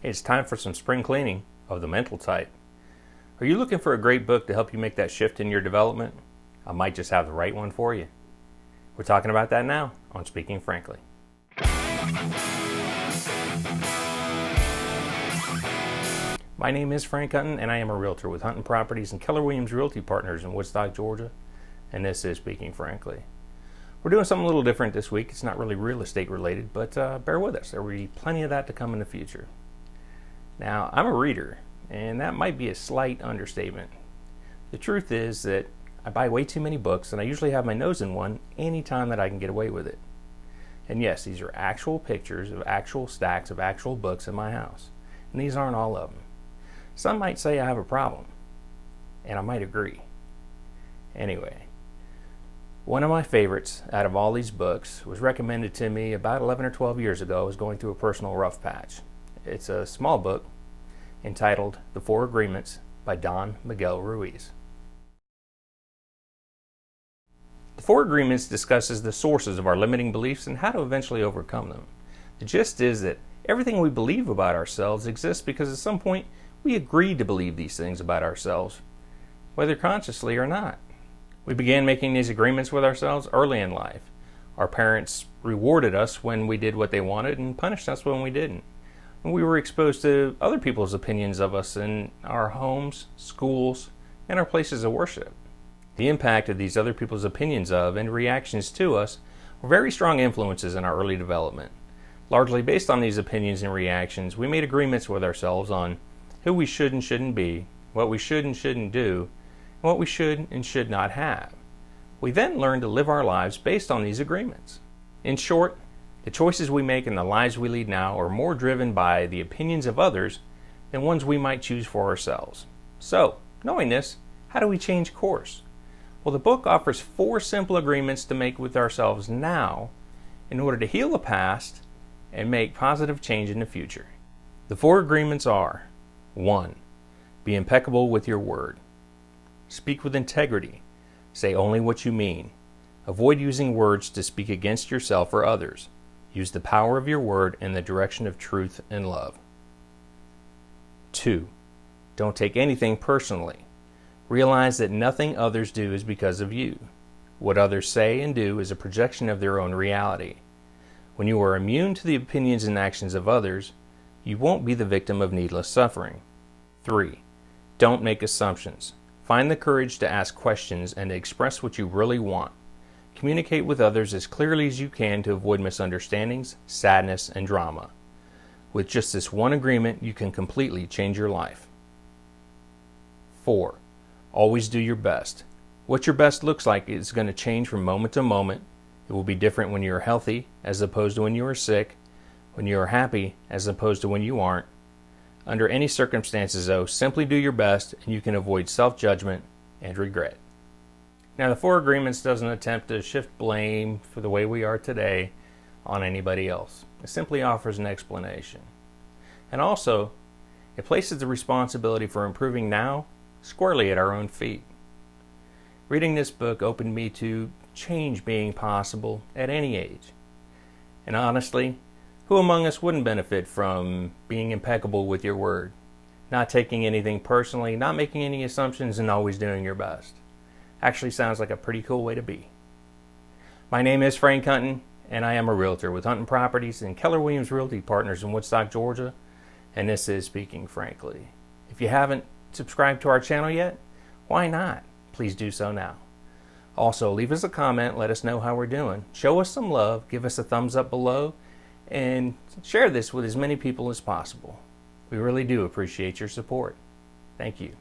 Hey, it's time for some spring cleaning of the mental type. Are you looking for a great book to help you make that shift in your development? I might just have the right one for you. We're talking about that now on Speaking Frankly. My name is Frank Hunton, and I am a realtor with Hunton Properties and Keller Williams Realty Partners in Woodstock, Georgia. And this is Speaking Frankly. We're doing something a little different this week. It's not really real estate related, but bear with us. There will be plenty of that to come in the future. Now, I'm a reader, and that might be a slight understatement. The truth is that I buy way too many books, and I usually have my nose in one anytime that I can get away with it. And yes, these are actual pictures of actual stacks of actual books in my house. And these aren't all of them. Some might say I have a problem, and I might agree. Anyway, one of my favorites out of all these books was recommended to me about 11 or 12 years ago. I was going through a personal rough patch. It's a small book entitled The Four Agreements by Don Miguel Ruiz. The Four Agreements discusses the sources of our limiting beliefs and how to eventually overcome them. The gist is that everything we believe about ourselves exists because at some point we agreed to believe these things about ourselves, whether consciously or not. We began making these agreements with ourselves early in life. Our parents rewarded us when we did what they wanted and punished us when we didn't. And we were exposed to other people's opinions of us in our homes, schools, and our places of worship. The impact of these other people's opinions of and reactions to us were very strong influences in our early development. Largely based on these opinions and reactions, we made agreements with ourselves on who we should and shouldn't be, what we should and shouldn't do, and what we should and should not have. We then learned to live our lives based on these agreements. In short, the choices we make and the lives we lead now are more driven by the opinions of others than ones we might choose for ourselves. So, knowing this, how do we change course? Well, the book offers 4 simple agreements to make with ourselves now in order to heal the past and make positive change in the future. The 4 agreements are: 1. Be impeccable with your word. Speak with integrity. Say only what you mean. Avoid using words to speak against yourself or others. Use the power of your word in the direction of truth and love. 2. Don't take anything personally. Realize that nothing others do is because of you. What others say and do is a projection of their own reality. When you are immune to the opinions and actions of others, you won't be the victim of needless suffering. 3. Don't make assumptions. Find the courage to ask questions and to express what you really want. Communicate with others as clearly as you can to avoid misunderstandings, sadness, and drama. With just this one agreement, you can completely change your life. 4. Always do your best. What your best looks like is going to change from moment to moment. It will be different when you are healthy as opposed to when you are sick, when you are happy as opposed to when you aren't. Under any circumstances, though, simply do your best and you can avoid self-judgment and regret. Now, the 4 agreements doesn't attempt to shift blame for the way we are today on anybody else. It simply offers an explanation. And also, it places the responsibility for improving now squarely at our own feet. Reading this book opened me to change being possible at any age. And honestly, who among us wouldn't benefit from being impeccable with your word, not taking anything personally, not making any assumptions, and always doing your best? Actually sounds like a pretty cool way to be. My name is Frank Hunton, and I am a realtor with Hunton Properties and Keller Williams Realty Partners in Woodstock, Georgia, and this is Speaking Frankly. If you haven't subscribed to our channel yet, why not? Please do so now. Also, leave us a comment, let us know how we're doing. Show us some love, give us a thumbs up below, and share this with as many people as possible. We really do appreciate your support. Thank you.